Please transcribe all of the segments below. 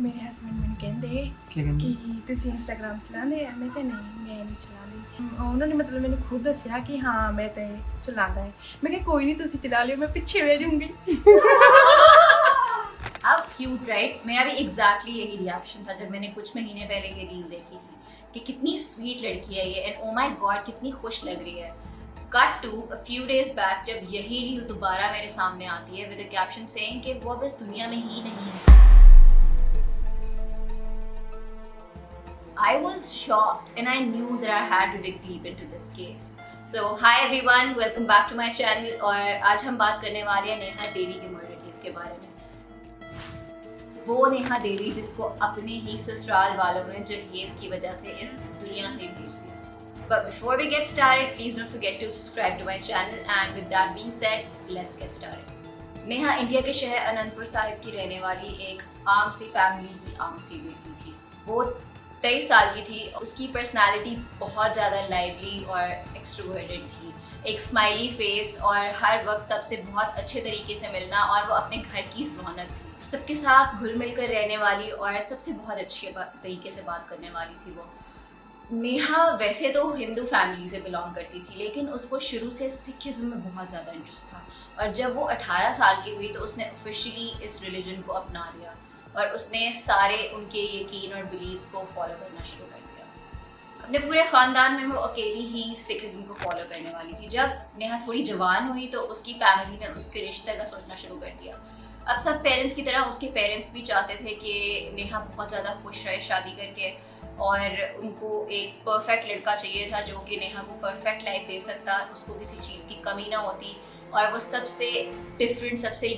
ਮੇਰੇ ਹਸਬੰਡ ਮੈਨੂੰ ਕਹਿੰਦੇ ਕੀ ਕਹਿੰਦੇ? ਕਿ ਤੁਸੀਂ ਇੰਸਟਾਗ੍ਰਾਮ ਚਲਾਉਂਦੇ ਆ? ਮੈਂ ਕਿਹਾ ਨਹੀਂ, ਮੈਂ ਨਹੀਂ ਚਲਾਉਂਦੀ। ਉਹਨਾਂ ਨੇ ਮਤਲਬ ਮੈਨੂੰ ਖੁਦ ਦੱਸਿਆ ਕਿ ਹਾਂ ਮੈਂ ਤਾਂ ਚਲਾਉਂਦਾ ਹੈ। ਮੈਂ ਕਿਹਾ ਕੋਈ नहीं, ਤੁਸੀਂ ਚਲਾ ਲਿਓ, मैं पीछे बह जाऊंगी। How cute, right? मेरा भी एग्जैक्टली यही रिएक्शन था जब मैंने कुछ महीने पहले ये रील देखी थी कि कितनी स्वीट लड़की है ये, एंड ओ माय गॉड कितनी खुश लग रही है। Cut to a few days back जब यही रील दोबारा मेरे सामने आती है विद अ कैप्शन सेइंग कि वो अब इस दुनिया में ही नहीं है। I was shocked and I knew that I had to dig deep into this case. So hi everyone, welcome back to my channel और आज हम बात करने वाले हैं नेहा देवी के मर्डर केस के बारे में। वो नेहा देवी जिसको अपने ही ससुराल वालों ने जहेज की वजह से इस दुनिया से भेज दिया। But before we get started, please don't forget to subscribe to my channel and with that being said, let's get started. Neha India के शहर अनंतपुर साहिब की रहने वाली एक आम सी फैमिली की आम सी बेटी थी। वो 23 साल की थी। उसकी पर्सनालिटी बहुत ज़्यादा लाइवली और एक्सट्रोवर्टेड थी, एक स्माइली फेस और हर वक्त सबसे बहुत अच्छे तरीके से मिलना, और वो अपने घर की रौनक थी। सबके साथ घुल मिल कर रहने वाली और सबसे बहुत अच्छे तरीके से बात करने वाली थी वो। नेहा वैसे तो हिंदू फैमिली से बिलोंग करती थी, लेकिन उसको शुरू से सिखिज़्म में बहुत ज़्यादा इंटरेस्ट था, और जब वो 18 साल की हुई तो उसने ऑफिशियली इस रिलीजन को अपना लिया और उसने सारे उनके यकीन और बिलीव्स को फॉलो करना शुरू कर दिया। अपने पूरे ख़ानदान में वो अकेली ही सिखिज़्म को फॉलो करने वाली थी। जब नेहा थोड़ी जवान हुई तो उसकी फैमिली ने उसके रिश्ते का सोचना शुरू कर दिया। अब सब पेरेंट्स की तरह उसके पेरेंट्स भी चाहते थे कि नेहा बहुत ज़्यादा खुश रहे शादी करके, और उनको एक परफेक्ट लड़का चाहिए था जो कि नेहा को परफेक्ट लाइफ दे सकता, उसको किसी चीज़ की कमी ना होती, और वो सबसे डिफरेंट, सबसे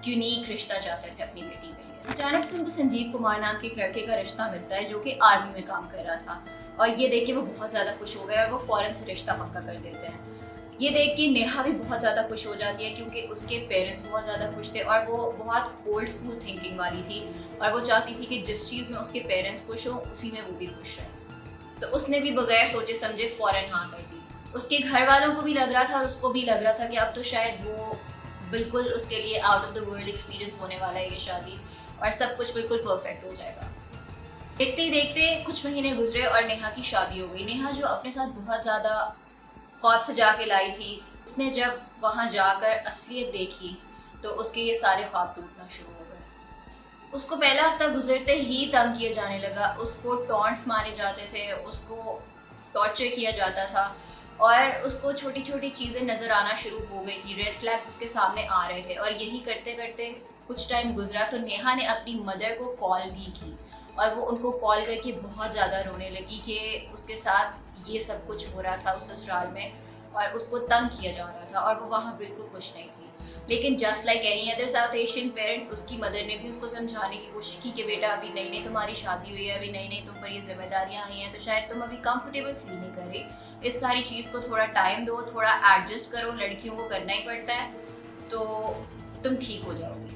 यूनिक रिश्ता चाहते थे अपनी बेटी के लिए। अचानक से उनको संजीव कुमार नाम के एक लड़के का रिश्ता मिलता है जो कि आर्मी में काम कर रहा था, और ये देख के वो बहुत ज़्यादा खुश हो गए और वो फ़ौरन से रिश्ता पक्का कर देते हैं। ये देख के नेहा भी बहुत ज़्यादा खुश हो जाती है क्योंकि उसके पेरेंट्स बहुत ज़्यादा खुश थे और वो बहुत ओल्ड स्कूल थिंकिंग वाली थी, और वो चाहती थी कि जिस चीज़ में उसके पेरेंट्स खुश हों उसी में वो भी खुश रहे। तो उसने भी बगैर सोचे समझे फ़ौरन हाँ कर दी। उसके घर वालों को भी लग रहा था और उसको भी लग रहा था कि अब तो शायद वो बिल्कुल उसके लिए out of the world experience होने वाला है ये शादी, और सब कुछ बिल्कुल परफेक्ट हो जाएगा। देखते ही देखते कुछ महीने गुजरे और नेहा की शादी हो गई। नेहा जो अपने साथ बहुत ज़्यादा ख्वाब सजा के लाई थी, उसने जब वहाँ जाकर असलियत देखी तो उसके ये सारे ख्वाब टूटना शुरू हो गए। उसको पहला हफ्ता गुजरते ही तंग किया जाने लगा, उसको टॉन्ट्स मारे जाते थे, उसको टॉर्चर किया जाता था, और उसको छोटी छोटी चीज़ें नज़र आना शुरू हो गई थी। रेड फ्लैग्स उसके सामने आ रहे थे, और यही करते करते कुछ टाइम गुजरा तो नेहा ने अपनी मदर को कॉल भी की, और वो उनको कॉल करके बहुत ज़्यादा रोने लगी कि उसके साथ ये सब कुछ हो रहा था उस ससुराल में, और उसको तंग किया जा रहा था, और वो वहाँ बिल्कुल खुश नहीं थी। लेकिन just like any other south Asian parent, उसकी मदर ने भी उसको समझाने की कोशिश की कि बेटा अभी नई नई तुम्हारी शादी हुई है, अभी नई नई तुम पर ये जिम्मेदारियाँ आई हैं, तो शायद तुम अभी कंफर्टेबल फील नहीं कर रही, इस सारी चीज़ को थोड़ा टाइम दो, थोड़ा एडजस्ट करो, लड़कियों को करना ही पड़ता है, तो तुम ठीक हो जाओगी।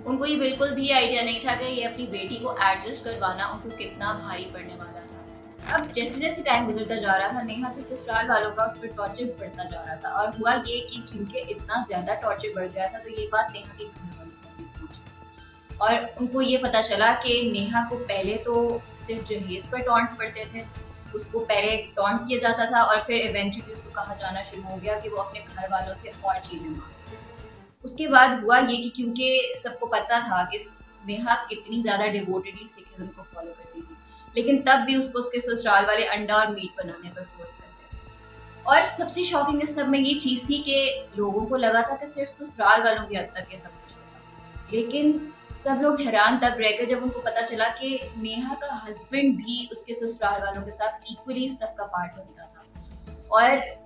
उनको ये बिल्कुल भी आइडिया नहीं था कि ये अपनी बेटी को एडजस्ट करवाना उनको कितना भारी पड़ने वाला था। अब जैसे जैसे टाइम गुजरता जा रहा था, नेहा के ससुराल वालों का उस पर टॉर्चर बढ़ता जा रहा था, और हुआ ये कि क्योंकि इतना ज़्यादा टॉर्चर बढ़ गया था तो ये बात नेहा के घर वालों तक भी पहुंच गई, और उनको ये पता चला कि नेहा को पहले तो सिर्फ जहेज पर टॉन्ट्स पड़ते थे, उसको पहले टॉन्ट किया जाता था, और फिर इवेंचुअली उसको कहा जाना शुरू हो गया कि वो अपने घर वालों से और चीज़ें मांगे। उसके बाद हुआ ये कि क्योंकि सबको पता था कि नेहा कितनी ज़्यादा डिवोटेडली सिखिज़्म को फॉलो करती थी, लेकिन तब भी उसको उसके ससुराल वाले अंडा और मीट बनाने पर फोर्स करते थे। और सबसे शॉकिंग इस सब में ये चीज़ थी कि लोगों को लगा था कि सिर्फ ससुराल वालों की हद तक ये सब कुछ होगा, लेकिन सब लोग हैरान तब रह गए जब उनको पता चला कि नेहा का हस्बैंड भी उसके ससुराल वालों के साथ इक्वली सबका पार्ट बनता था। और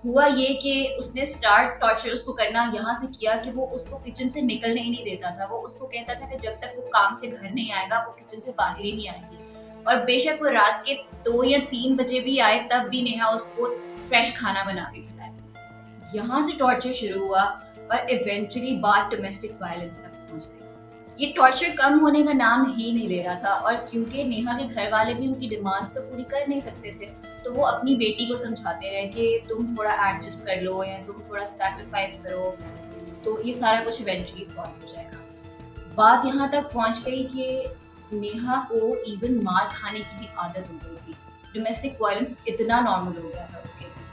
हुआ ये कि उसने स्टार्ट टॉर्चर उसको करना यहाँ से किया कि वो उसको किचन से निकलने ही नहीं देता था। वो उसको कहता था कि जब तक वो काम से घर नहीं आएगा वो किचन से बाहर ही नहीं आएगी, और बेशक वो रात के 2 या 3 बजे भी आए तब भी नेहा उसको फ्रेश खाना बना के खिलाए। यहाँ से टॉर्चर शुरू हुआ और इवेंचुअली बात डोमेस्टिक वायलेंस तक पहुंच गई। ये टॉर्चर कम होने का नाम ही नहीं ले रहा था, और क्योंकि नेहा के घर वाले भी उनकी डिमांड्स तो पूरी कर नहीं सकते थे, तो वो अपनी बेटी को समझाते रहे कि तुम थोड़ा एडजस्ट कर लो या तुम थोड़ा सैक्रिफाइस करो, तो ये सारा कुछ इवेंचुअली सॉल्व हो जाएगा। बात यहाँ तक पहुँच गई कि नेहा को इवन मार खाने की भी आदत हो गई थी। डोमेस्टिक वायलेंस इतना नॉर्मल हो गया था उसके लिए।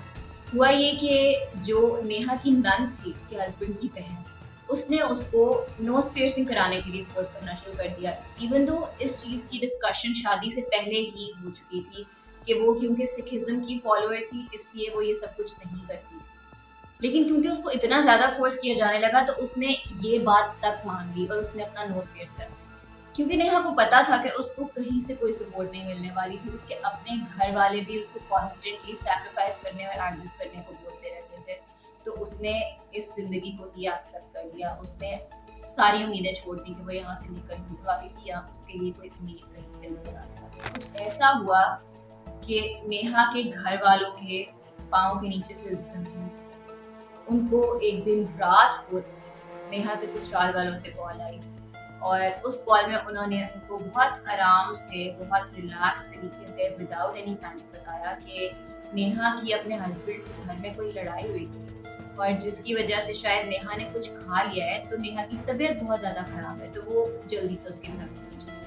हुआ ये कि जो नेहा की नंद थी, उसके हस्बैंड की बहन, उसने उसको नोज पियर्सिंग कराने के लिए फोर्स करना शुरू कर दिया। इवन दो इस चीज़ की डिस्कशन शादी से पहले ही हो चुकी थी कि वो क्योंकि सिखिज्म की फॉलोअर थी इसलिए वो ये सब कुछ नहीं करती थी, लेकिन क्योंकि उसको इतना ज़्यादा फोर्स किया जाने लगा तो उसने ये बात तक मान ली और उसने अपना नोज पियर्स करा। क्योंकि नेहा को पता था कि उसको कहीं से कोई सपोर्ट नहीं मिलने वाली थी। उसके अपने घर वाले भी उसको कॉन्स्टेंटली सैक्रिफाइस करने और एडजस्ट करने को बोलते रहते थे, तो उसने इस जिंदगी को ही एक्सेप्ट कर लिया। उसने सारी उम्मीदें छोड़ दी कि वो यहाँ से निकलने वाली थी या उसके लिए कोई उम्मीद कहीं से नजर आने वाली। कुछ ऐसा हुआ कि नेहा के घर वालों के पाँव के नीचे से जमीन, उनको एक दिन रात को नेहा के ससुराल वालों से कॉल आई और उस कॉल में उन्होंने उनको बहुत आराम से, बहुत रिलैक्स तरीके से, विदाउट एनी पैनिक बताया कि नेहा की अपने हस्बैंड से घर में कोई लड़ाई हुई थी और जिसकी वजह से शायद नेहा ने कुछ खा लिया है, तो नेहा की तबीयत बहुत ज़्यादा ख़राब है, तो वो जल्दी से उसके घर पहुंचे।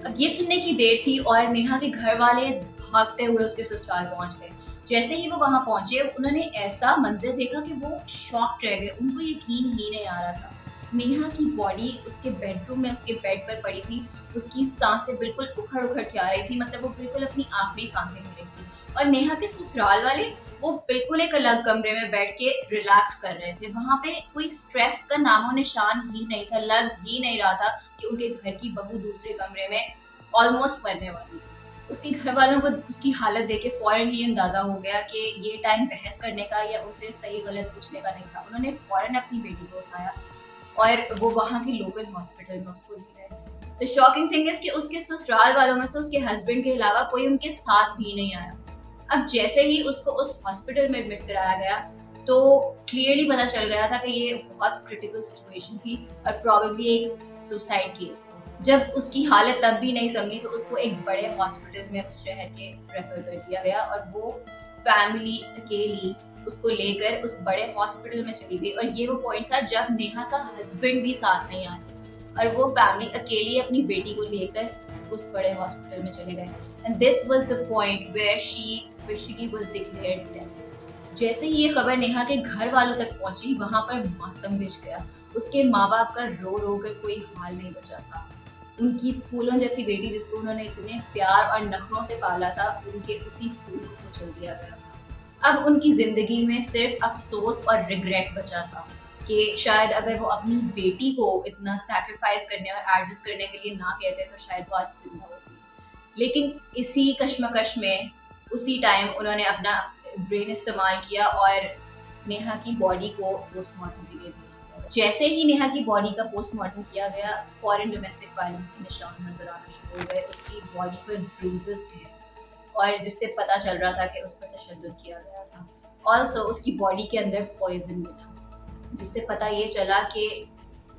अब ये सुनने की देर थी और नेहा के घर वाले भागते हुए उसके ससुराल पहुंच गए। जैसे ही वो वहां पहुंचे उन्होंने ऐसा मंजर देखा कि वो शॉक्ड रह गए। उनको यकीन ही नहीं आ रहा था। नेहा की बॉडी उसके बेडरूम में उसके बेड पर पड़ी थी। उसकी सांसें बिल्कुल उखड़ उखड़ के आ रही थी, मतलब वो बिल्कुल अपनी आखिरी सांसें ले रही थी। और नेहा के ससुराल वाले वो बिल्कुल एक अलग कमरे में बैठ के रिलैक्स कर रहे थे। वहां पे कोई स्ट्रेस का नामो निशान ही नहीं था। लग ही नहीं रहा था कि उनके घर की बहू दूसरे कमरे में ऑलमोस्ट मरने वाली थी। उसके घर वालों को उसकी हालत देख के फौरन ही अंदाजा हो गया कि ये टाइम बहस करने का या उनसे सही गलत पूछने का नहीं था। उन्होंने फौरन अपनी बेटी को उठाया और वो वहाँ के लोकल हॉस्पिटल में उसको ले गए। द शॉकिंग थिंग इज कि उसके ससुराल वालों में से उसके हस्बैंड के अलावा कोई उनके साथ भी नहीं आया। अब जैसे ही उसको उस हॉस्पिटल में एडमिट कराया गया तो क्लियरली पता चल गया था कि ये बहुत क्रिटिकल सिचुएशन थी और प्रॉबेबली एक सुसाइड केस था। जब उसकी हालत तब भी नहीं संभली तो उसको एक बड़े हॉस्पिटल में उस शहर के रेफर कर दिया गया और वो फैमिली अकेली उसको लेकर उस बड़े हॉस्पिटल में चली गई। और ये वो पॉइंट था जब नेहा का हस्बैंड भी साथ नहीं आया और वो फैमिली अकेली अपनी बेटी को लेकर उस बड़े हॉस्पिटल में चले गए। And this was the point where she officially was declared dead. जैसे ही ये खबर नेहा के घर वालों तक पहुंची, वहां पर मातम बिछ गया। उसके माँ बाप का रो रो कर कोई हाल नहीं बचा था। उनकी फूलों जैसी बेटी जिसको उन्होंने इतने प्यार और नखरों से पाला था, उनके उसी फूल को कुचल दिया गया था। अब उनकी जिंदगी में सिर्फ अफसोस और रिग्रेट बचा था कि शायद अगर वो अपनी बेटी को इतना सैक्रिफाइस करने और एडजस्ट करने के लिए ना कहते तो शायद वो आज जिंदा होती। लेकिन इसी कश्मकश में उसी टाइम उन्होंने अपना ब्रेन इस्तेमाल किया और नेहा की बॉडी को पोस्टमार्टम के लिए भेज दिया। जैसे ही नेहा की बॉडी का पोस्टमार्टम किया गया, फॉरेन डोमेस्टिक वायलेंस के निशान नजर आना शुरू हो गए। उसकी बॉडी पर ब्रूजेस थे और जिससे पता चल रहा था कि उस पर तशद्दुद किया गया था। ऑल्सो उसकी बॉडी के अंदर पॉइजन भी था, जिससे पता ये चला कि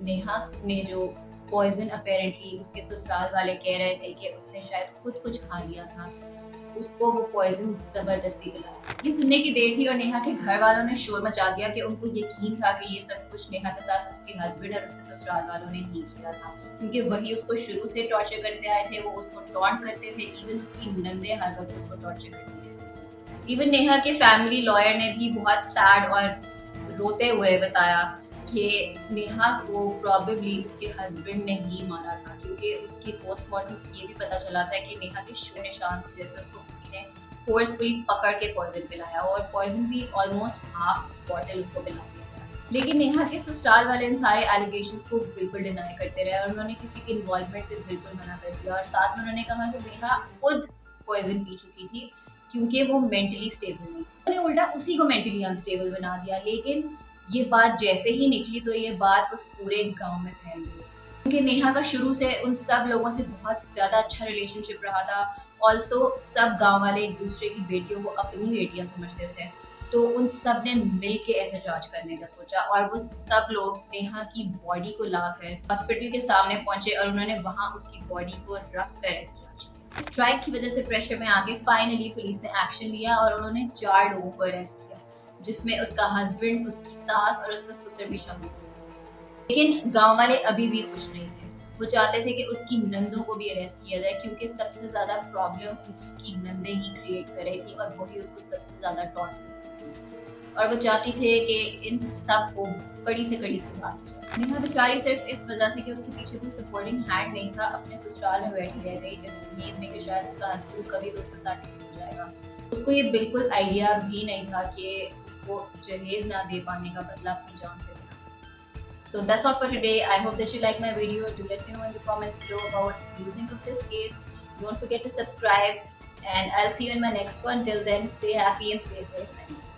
नेहा ने जो पॉइजन अपेरेंटली उसके ससुराल वाले कह रहे थे कि उसने शायद खुद कुछ खा लिया था, उसको वो पॉइजन जबरदस्ती पिलाया। ये सुनने की देर थी और नेहा के घर वालों ने शोर मचा दिया कि उनको यकीन था कि ये सब कुछ नेहा के साथ उसके हस्बैंड और उसके ससुराल वालों ने ही किया था, क्योंकि वही उसको शुरू से टॉर्चर करते आए थे। वो उसको टॉन्ट करते थे, इवन उसकी नंदे हर वक्त उसको टॉर्चर करती रहती थी। इवन नेहा के फैमिली लॉयर ने भी बहुत सैड और रोते हुए बताया कि नेहा को प्रॉबेबली उसके हस्बैंड ने ही मारा था, क्योंकि उसके पोस्टमार्टम से ये भी पता चला था कि नेहा के शो निशान थे जैसे उसको किसी ने फोर्सफुली पकड़ के पॉइजन पिलाया और पॉइजन भी ऑलमोस्ट हाफ बॉटल उसको पिला दिया। लेकिन नेहा के ससुराल वाले इन सारे एलिगेशंस को बिल्कुल डिनाई करते रहे और उन्होंने किसी के इन्वॉल्वमेंट से बिल्कुल मना कर दिया और साथ में उन्होंने कहा कि नेहा खुद पॉइजन पी चुकी थी क्योंकि वो मेंटली स्टेबल नहीं थी। उन्होंने उल्टा उसी को मेंटली अनस्टेबल बना दिया। लेकिन ये बात जैसे ही निकली तो ये बात उस पूरे गांव में फैल गई, क्योंकि नेहा का शुरू से उन सब लोगों से बहुत ज़्यादा अच्छा रिलेशनशिप रहा था। ऑल्सो सब गांव वाले एक दूसरे की बेटियों को अपनी बेटियां समझते थे, तो उन सब ने मिल के एहतजाज करने का सोचा और वो सब लोग नेहा की बॉडी को लाकर हॉस्पिटल के सामने पहुंचे और उन्होंने वहाँ उसकी बॉडी को रख कर एहतजाज किया। स्ट्राइक की वजह से प्रेशर में आके फाइनली पुलिस ने एक्शन लिया और उन्होंने 4 लोगों को अरेस्ट किया, जिसमें उसका हस्बैंड, उसकी सास और उसका ससुर भी शामिल थे। लेकिन गांव वाले अभी भी खुश नहीं थे। वो चाहते थे कि उसकी नंदों को भी अरेस्ट किया जाए, क्योंकि सबसे ज़्यादा प्रॉब्लम उसकी नंदें ही क्रिएट कर रही थी और वही उसको सबसे ज़्यादा टॉन्ट कर रही थी। और वो चाहती थे कि इन सब को कड़ी से कड़ी सजा दी जाए। नेहा बेचारी सिर्फ इस वजह से कि उसके पीछे कोई सपोर्टिंग हैंड नहीं था, अपने ससुराल में बैठी रह गई इस उम्मीद में कि शायद उसका हस्बैंड कभी तो उसके साथ ठीक हो जाएगा। उसको ये बिल्कुल आइडिया भी नहीं था कि उसको जहेज ना दे पाने का बदला अपनी जान से लेना। So that's all for today. I hope that you like my video. Do let me know in the comments below about what you think of this case. Don't forget to subscribe, and I'll see you in my next one. Till then, stay happy and stay safe, friends.